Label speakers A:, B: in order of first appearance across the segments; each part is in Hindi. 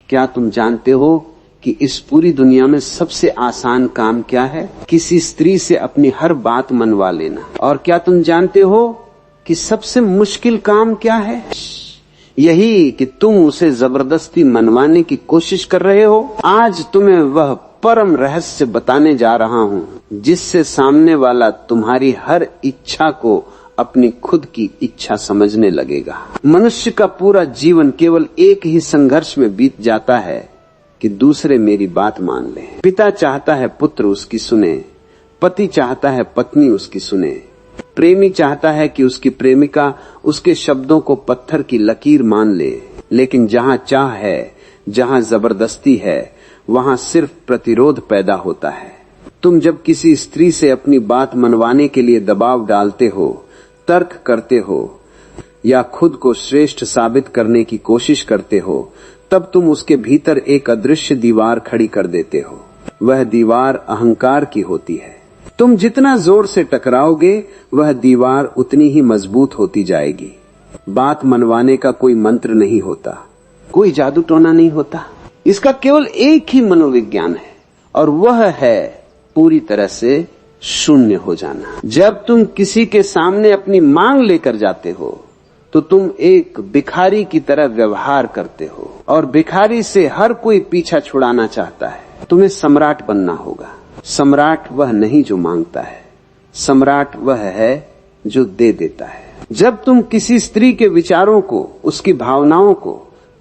A: क्या तुम जानते हो कि इस पूरी दुनिया में सबसे आसान काम क्या है? किसी स्त्री से अपनी हर बात मनवा लेना। और क्या तुम जानते हो कि सबसे मुश्किल काम क्या है? यही कि तुम उसे जबरदस्ती मनवाने की कोशिश कर रहे हो। आज तुम्हें वह परम रहस्य बताने जा रहा हूं जिससे सामने वाला तुम्हारी हर इच्छा को अपनी खुद की इच्छा समझने लगेगा। मनुष्य का पूरा जीवन केवल एक ही संघर्ष में बीत जाता है कि दूसरे मेरी बात मान ले। पिता चाहता है पुत्र उसकी सुने, पति चाहता है पत्नी उसकी सुने, प्रेमी चाहता है कि उसकी प्रेमिका उसके शब्दों को पत्थर की लकीर मान ले। लेकिन जहां चाह है, जहां जबरदस्ती है, वहां सिर्फ प्रतिरोध पैदा होता है। तुम जब किसी स्त्री से अपनी बात मनवाने के लिए दबाव डालते हो, तर्क करते हो या खुद को श्रेष्ठ साबित करने की कोशिश करते हो, तब तुम उसके भीतर एक अदृश्य दीवार खड़ी कर देते हो। वह दीवार अहंकार की होती है। तुम जितना जोर से टकराओगे, वह दीवार उतनी ही मजबूत होती जाएगी। बात मनवाने का कोई मंत्र नहीं होता, कोई जादू टोना नहीं होता। इसका केवल एक ही मनोविज्ञान है और वह है पूरी तरह से शून्य हो जाना। जब तुम किसी के सामने अपनी मांग लेकर जाते हो तो तुम एक भिखारी की तरह व्यवहार करते हो और भिखारी से हर कोई पीछा छुड़ाना चाहता है। तुम्हें सम्राट बनना होगा। सम्राट वह नहीं जो मांगता है, सम्राट वह है जो दे देता है। जब तुम किसी स्त्री के विचारों को, उसकी भावनाओं को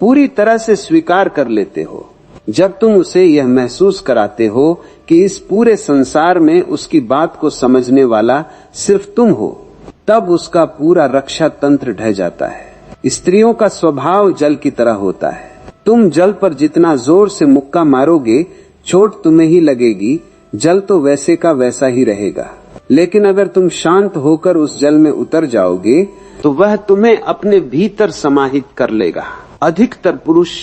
A: पूरी तरह से स्वीकार कर लेते हो, जब तुम उसे यह महसूस कराते हो कि इस पूरे संसार में उसकी बात को समझने वाला सिर्फ तुम हो, तब उसका पूरा रक्षा तंत्र ढह जाता है। स्त्रियों का स्वभाव जल की तरह होता है। तुम जल पर जितना जोर से मुक्का मारोगे, चोट तुम्हें ही लगेगी। जल तो वैसे का वैसा ही रहेगा। लेकिन अगर तुम शांत होकर उस जल में उतर जाओगे तो वह तुम्हें अपने भीतर समाहित कर लेगा। अधिकतर पुरुष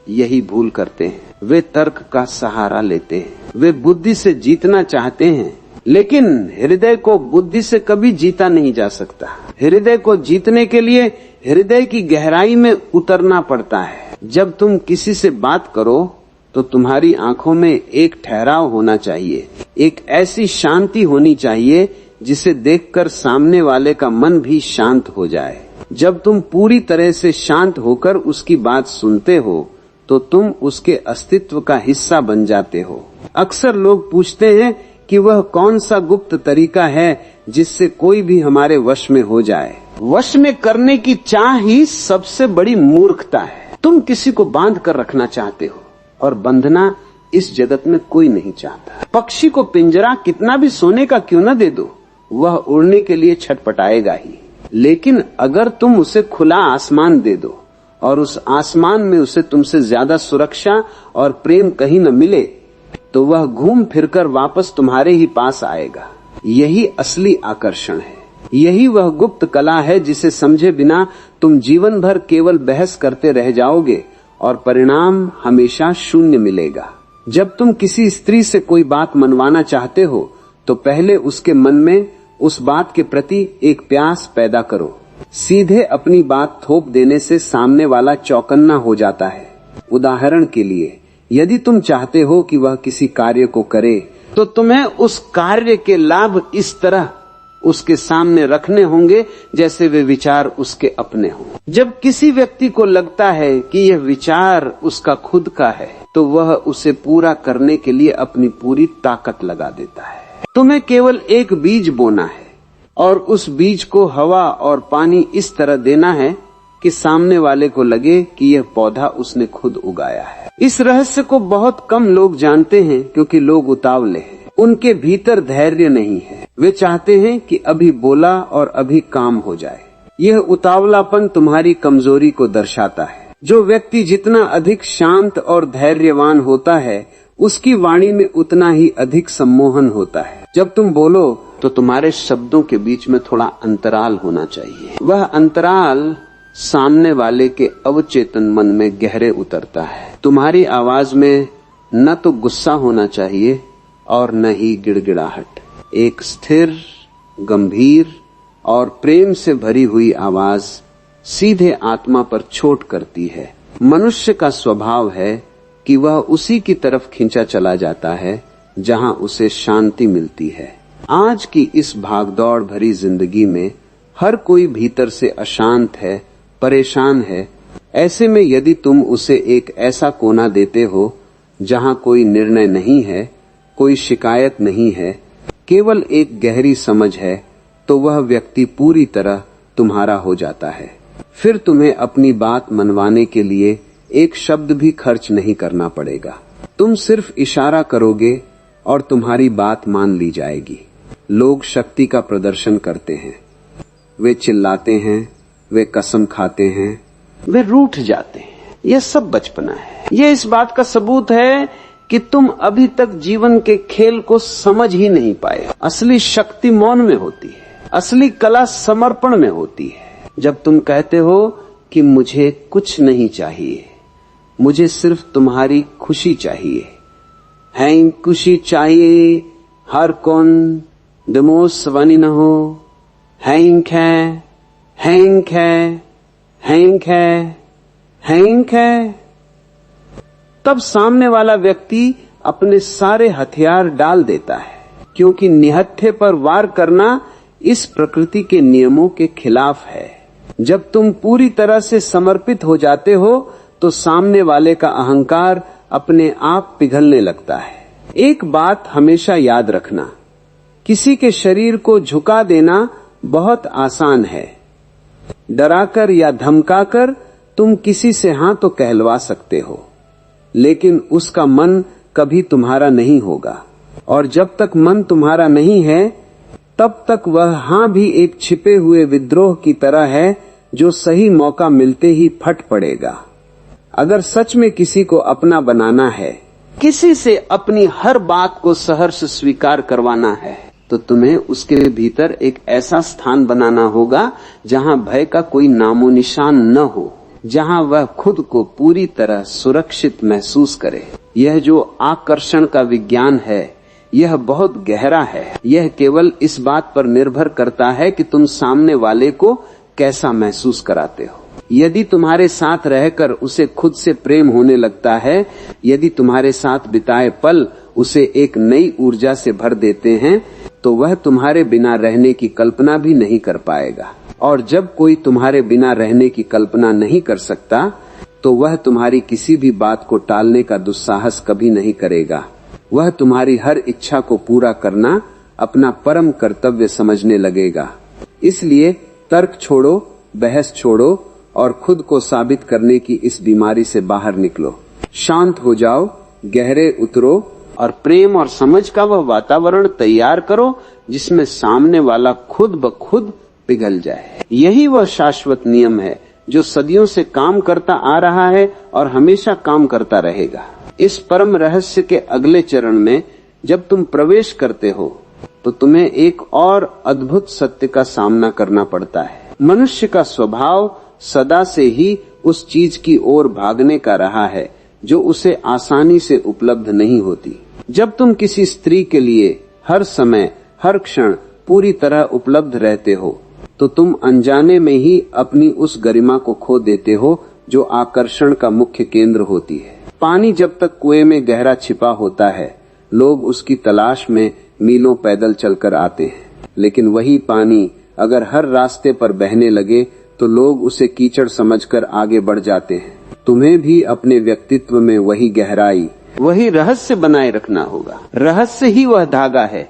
A: यही भूल करते हैं। वे तर्क का सहारा लेते हैं, वे बुद्धि से जीतना चाहते हैं, लेकिन हृदय को बुद्धि से कभी जीता नहीं जा सकता। हृदय को जीतने के लिए हृदय की गहराई में उतरना पड़ता है। जब तुम किसी से बात करो तो तुम्हारी आंखों में एक ठहराव होना चाहिए, एक ऐसी शांति होनी चाहिए जिसे देखकर सामने वाले का मन भी शांत हो जाए। जब तुम पूरी तरह से शांत होकर उसकी बात सुनते हो तो तुम उसके अस्तित्व का हिस्सा बन जाते हो। अक्सर लोग पूछते हैं कि वह कौन सा गुप्त तरीका है जिससे कोई भी हमारे वश में हो जाए। वश में करने की चाह ही सबसे बड़ी मूर्खता है। तुम किसी को बांध कर रखना चाहते हो और बंधना इस जगत में कोई नहीं चाहता। पक्षी को पिंजरा कितना भी सोने का क्यों न दे दो, वह उड़ने के लिए छटपटाएगा ही। लेकिन अगर तुम उसे खुला आसमान दे दो और उस आसमान में उसे तुमसे ज्यादा सुरक्षा और प्रेम कहीं न मिले, तो वह घूम फिरकर वापस तुम्हारे ही पास आएगा। यही असली आकर्षण है। यही वह गुप्त कला है जिसे समझे बिना तुम जीवन भर केवल बहस करते रह जाओगे और परिणाम हमेशा शून्य मिलेगा। जब तुम किसी स्त्री से कोई बात मनवाना चाहते हो तो पहले उसके मन में उस बात के प्रति एक प्यास पैदा करो। सीधे अपनी बात थोप देने से सामने वाला चौकन्ना हो जाता है। उदाहरण के लिए, यदि तुम चाहते हो कि वह किसी कार्य को करे तो तुम्हें उस कार्य के लाभ इस तरह उसके सामने रखने होंगे जैसे वे विचार उसके अपने हों। जब किसी व्यक्ति को लगता है कि यह विचार उसका खुद का है तो वह उसे पूरा करने के लिए अपनी पूरी ताकत लगा देता है। तुम्हें केवल एक बीज बोना है और उस बीज को हवा और पानी इस तरह देना है कि सामने वाले को लगे कि यह पौधा उसने खुद उगाया है। इस रहस्य को बहुत कम लोग जानते हैं क्योंकि लोग उतावले हैं। उनके भीतर धैर्य नहीं है। वे चाहते हैं कि अभी बोला और अभी काम हो जाए। यह उतावलापन तुम्हारी कमजोरी को दर्शाता है। जो व्यक्ति जितना अधिक शांत और धैर्यवान होता है, उसकी वाणी में उतना ही अधिक सम्मोहन होता है। जब तुम बोलो तो तुम्हारे शब्दों के बीच में थोड़ा अंतराल होना चाहिए। वह अंतराल सामने वाले के अवचेतन मन में गहरे उतरता है। तुम्हारी आवाज में न तो गुस्सा होना चाहिए और न ही गिड़गिड़ाहट। एक स्थिर, गंभीर और प्रेम से भरी हुई आवाज सीधे आत्मा पर चोट करती है मनुष्य का स्वभाव है कि वह उसी की तरफ खींचा चला जाता है जहां उसे शांति मिलती है। आज की इस भागदौड़ भरी जिंदगी में हर कोई भीतर से अशांत है, परेशान है। ऐसे में यदि तुम उसे एक ऐसा कोना देते हो जहां कोई निर्णय नहीं है, कोई शिकायत नहीं है, केवल एक गहरी समझ है, तो वह व्यक्ति पूरी तरह तुम्हारा हो जाता है। फिर तुम्हें अपनी बात मनवाने के लिए एक शब्द भी खर्च नहीं करना पड़ेगा। तुम सिर्फ इशारा करोगे और तुम्हारी बात मान ली जाएगी। लोग शक्ति का प्रदर्शन करते हैं, वे चिल्लाते हैं, वे कसम खाते हैं, वे रूठ जाते हैं। यह सब बचपना है। यह इस बात का सबूत है कि तुम अभी तक जीवन के खेल को समझ ही नहीं पाए। असली शक्ति मौन में होती है, असली कला समर्पण में होती है। जब तुम कहते हो कि मुझे कुछ नहीं चाहिए, मुझे सिर्फ तुम्हारी खुशी चाहिए। हैं खुशी चाहिए हर कौन दमोस वनी न हो। हैंक है, हैंक है, हैंक है, हैंक है। तब सामने वाला व्यक्ति अपने सारे हथियार डाल देता है, क्योंकि निहत्थे पर वार करना इस प्रकृति के नियमों के खिलाफ है। जब तुम पूरी तरह से समर्पित हो जाते हो तो सामने वाले का अहंकार अपने आप पिघलने लगता है। एक बात हमेशा याद रखना, किसी के शरीर को झुका देना बहुत आसान है। डराकर या धमकाकर तुम किसी से हां तो कहलवा सकते हो, लेकिन उसका मन कभी तुम्हारा नहीं होगा। और जब तक मन तुम्हारा नहीं है, तब तक वह हां भी एक छिपे हुए विद्रोह की तरह है जो सही मौका मिलते ही फट पड़ेगा। अगर सच में किसी को अपना बनाना है, किसी से अपनी हर बात को सहर्ष स्वीकार करवाना है, तो तुम्हें उसके भीतर एक ऐसा स्थान बनाना होगा जहां भय का कोई नामो निशान न हो, जहां वह खुद को पूरी तरह सुरक्षित महसूस करे। यह जो आकर्षण का विज्ञान है, यह बहुत गहरा है। यह केवल इस बात पर निर्भर करता है कि तुम सामने वाले को कैसा महसूस कराते हो। यदि तुम्हारे साथ रहकर उसे खुद से प्रेम होने लगता है, यदि तुम्हारे साथ बिताए पल उसे एक नई ऊर्जा से भर देते हैं, तो वह तुम्हारे बिना रहने की कल्पना भी नहीं कर पाएगा। और जब कोई तुम्हारे बिना रहने की कल्पना नहीं कर सकता, तो वह तुम्हारी किसी भी बात को टालने का दुस्साहस कभी नहीं करेगा। वह तुम्हारी हर इच्छा को पूरा करना अपना परम कर्तव्य समझने लगेगा। इसलिए तर्क छोड़ो, बहस छोड़ो और खुद को साबित करने की इस बीमारी से बाहर निकलो। शांत हो जाओ, गहरे उतरो और प्रेम और समझ का वह वातावरण तैयार करो जिसमें सामने वाला खुद ब खुद पिघल जाए। यही वह शाश्वत नियम है जो सदियों से काम करता आ रहा है और हमेशा काम करता रहेगा। इस परम रहस्य के अगले चरण में जब तुम प्रवेश करते हो, तो तुम्हें एक और अद्भुत सत्य का सामना करना पड़ता है। मनुष्य का स्वभाव सदा से ही उस चीज की ओर भागने का रहा है जो उसे आसानी से उपलब्ध नहीं होती। जब तुम किसी स्त्री के लिए हर समय, हर क्षण पूरी तरह उपलब्ध रहते हो, तो तुम अनजाने में ही अपनी उस गरिमा को खो देते हो जो आकर्षण का मुख्य केंद्र होती है। पानी जब तक कुएं में गहरा छिपा होता है, लोग उसकी तलाश में मीलों पैदल चलकर आते हैं, लेकिन वही पानी अगर हर रास्ते पर बहने लगे तो लोग उसे कीचड़ समझकर आगे बढ़ जाते हैं। तुम्हें भी अपने व्यक्तित्व में वही गहराई, वही रहस्य बनाए रखना होगा। रहस्य ही वह धागा है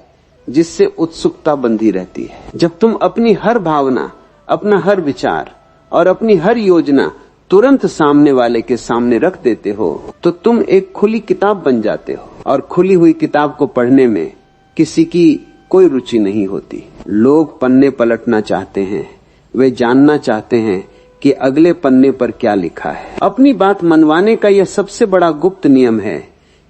A: जिससे उत्सुकता बंधी रहती है। जब तुम अपनी हर भावना, अपना हर विचार और अपनी हर योजना तुरंत सामने वाले के सामने रख देते हो, तो तुम एक खुली किताब बन जाते हो। और खुली हुई किताब को पढ़ने में किसी की कोई रुचि नहीं होती। लोग पन्ने पलटना चाहते हैं, वे जानना चाहते हैं कि अगले पन्ने पर क्या लिखा है। अपनी बात मनवाने का यह सबसे बड़ा गुप्त नियम है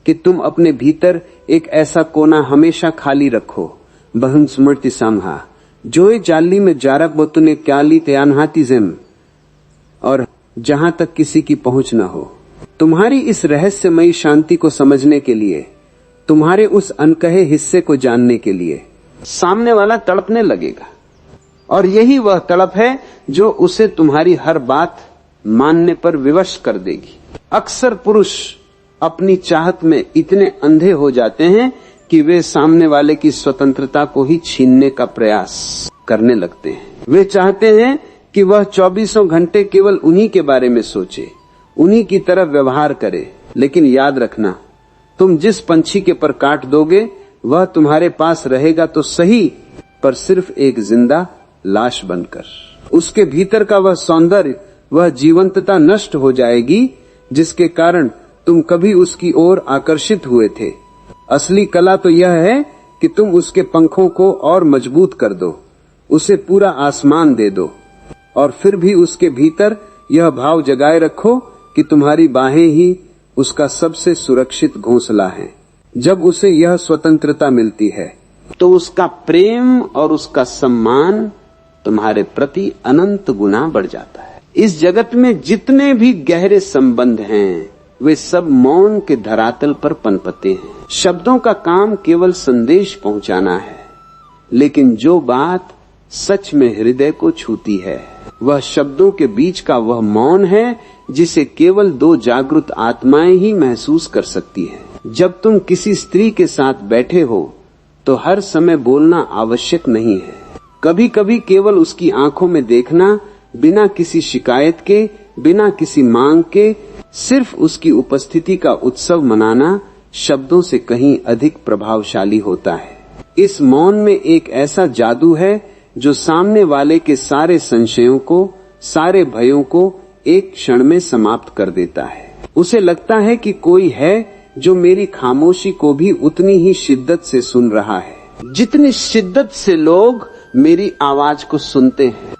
A: कि तुम अपने भीतर एक ऐसा कोना हमेशा खाली रखो। बहन स्मृति संहा जो जाली में जारक बतुने क्याली त्यानहाती जिम, और जहां तक किसी की पहुंच न हो। तुम्हारी इस रहस्यमयी शांति को समझने के लिए, तुम्हारे उस अनकहे हिस्से को जानने के लिए सामने वाला तड़पने लगेगा। और यही वह तड़प है जो उसे तुम्हारी हर बात मानने पर विवश कर देगी। अक्सर पुरुष अपनी चाहत में इतने अंधे हो जाते हैं कि वे सामने वाले की स्वतंत्रता को ही छीनने का प्रयास करने लगते हैं। वे चाहते हैं कि वह 24 घंटे केवल उन्हीं के बारे में सोचे, उन्हीं की तरह व्यवहार करे। लेकिन याद रखना, तुम जिस पंछी के पर काट दोगे वह तुम्हारे पास रहेगा तो सही, पर सिर्फ एक जिंदा लाश बनकर। उसके भीतर का वह सौंदर्य, वह जीवंतता नष्ट हो जाएगी जिसके कारण तुम कभी उसकी ओर आकर्षित हुए थे। असली कला तो यह है कि तुम उसके पंखों को और मजबूत कर दो, उसे पूरा आसमान दे दो, और फिर भी उसके भीतर यह भाव जगाए रखो कि तुम्हारी बाहें ही उसका सबसे सुरक्षित घोंसला है। जब उसे यह स्वतंत्रता मिलती है तो उसका प्रेम और उसका सम्मान तुम्हारे प्रति अनंत गुना बढ़ जाता है। इस जगत में जितने भी गहरे संबंध हैं वे सब मौन के धरातल पर पनपते हैं। शब्दों का काम केवल संदेश पहुंचाना है, लेकिन जो बात सच में हृदय को छूती है वह शब्दों के बीच का वह मौन है जिसे केवल 2 जागृत आत्माएं ही महसूस कर सकती हैं। जब तुम किसी स्त्री के साथ बैठे हो तो हर समय बोलना आवश्यक नहीं है। कभी कभी केवल उसकी आंखों में देखना, बिना किसी शिकायत के, बिना किसी मांग के, सिर्फ उसकी उपस्थिति का उत्सव मनाना शब्दों से कहीं अधिक प्रभावशाली होता है। इस मौन में एक ऐसा जादू है जो सामने वाले के सारे संशयों को, सारे भयों को एक क्षण में समाप्त कर देता है। उसे लगता है कि कोई है जो मेरी खामोशी को भी उतनी ही शिद्दत से सुन रहा है जितनी शिद्दत से लोग मेरी आवाज को सुनते हैं।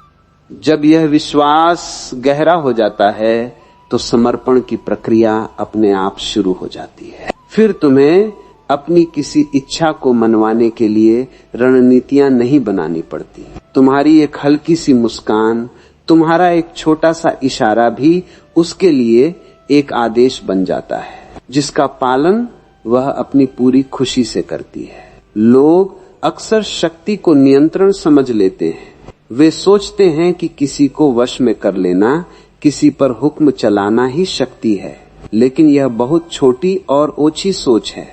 A: जब यह विश्वास गहरा हो जाता है तो समर्पण की प्रक्रिया अपने आप शुरू हो जाती है। फिर तुम्हें अपनी किसी इच्छा को मनवाने के लिए रणनीतियां नहीं बनानी पड़ती। तुम्हारी एक हल्की सी मुस्कान, तुम्हारा एक छोटा सा इशारा भी उसके लिए एक आदेश बन जाता है जिसका पालन वह अपनी पूरी खुशी से करती है। लोग अक्सर शक्ति को नियंत्रण समझ लेते हैं। वे सोचते हैं कि किसी को वश में कर लेना, किसी पर हुक्म चलाना ही शक्ति है, लेकिन यह बहुत छोटी और ओछी सोच है।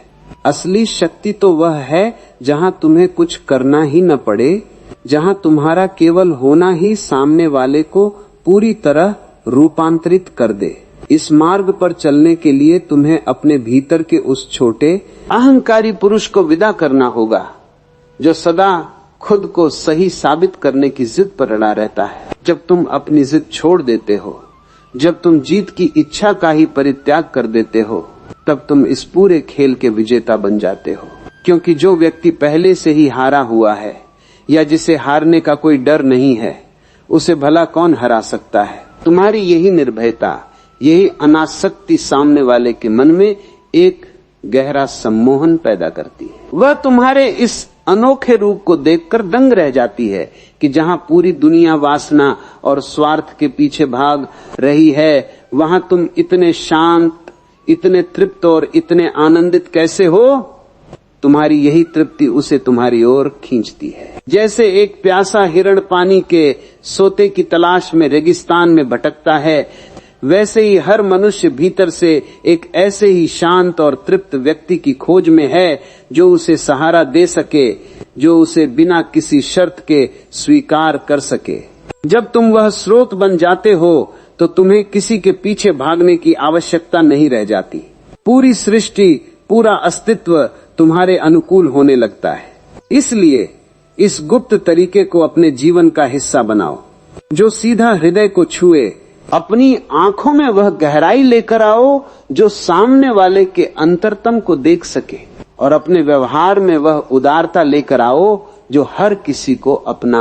A: असली शक्ति तो वह है जहां तुम्हें कुछ करना ही न पड़े, जहां तुम्हारा केवल होना ही सामने वाले को पूरी तरह रूपांतरित कर दे। इस मार्ग पर चलने के लिए तुम्हें अपने भीतर के उस छोटे अहंकारी पुरुष को विदा करना होगा जो सदा खुद को सही साबित करने की जिद पर अड़ा रहता है। जब तुम अपनी जिद छोड़ देते हो, जब तुम जीत की इच्छा का ही परित्याग कर देते हो, तब तुम इस पूरे खेल के विजेता बन जाते हो। क्योंकि जो व्यक्ति पहले से ही हारा हुआ है या जिसे हारने का कोई डर नहीं है, उसे भला कौन हरा सकता है। तुम्हारी यही निर्भयता, यही अनासक्ति सामने वाले के मन में एक गहरा सम्मोहन पैदा करती है। वह तुम्हारे इस अनोखे रूप को देखकर दंग रह जाती है कि जहां पूरी दुनिया वासना और स्वार्थ के पीछे भाग रही है, वहां तुम इतने शांत, इतने तृप्त और इतने आनंदित कैसे हो। तुम्हारी यही तृप्ति उसे तुम्हारी ओर खींचती है। जैसे एक प्यासा हिरण पानी के सोते की तलाश में रेगिस्तान में भटकता है, वैसे ही हर मनुष्य भीतर से एक ऐसे ही शांत और तृप्त व्यक्ति की खोज में है जो उसे सहारा दे सके, जो उसे बिना किसी शर्त के स्वीकार कर सके। जब तुम वह स्रोत बन जाते हो तो तुम्हें किसी के पीछे भागने की आवश्यकता नहीं रह जाती। पूरी सृष्टि, पूरा अस्तित्व तुम्हारे अनुकूल होने लगता है। इसलिए इस गुप्त तरीके को अपने जीवन का हिस्सा बनाओ जो सीधा हृदय को छुए। अपनी आंखों में वह गहराई लेकर आओ जो सामने वाले के अंतरतम को देख सके, और अपने व्यवहार में वह उदारता लेकर आओ जो हर किसी को अपना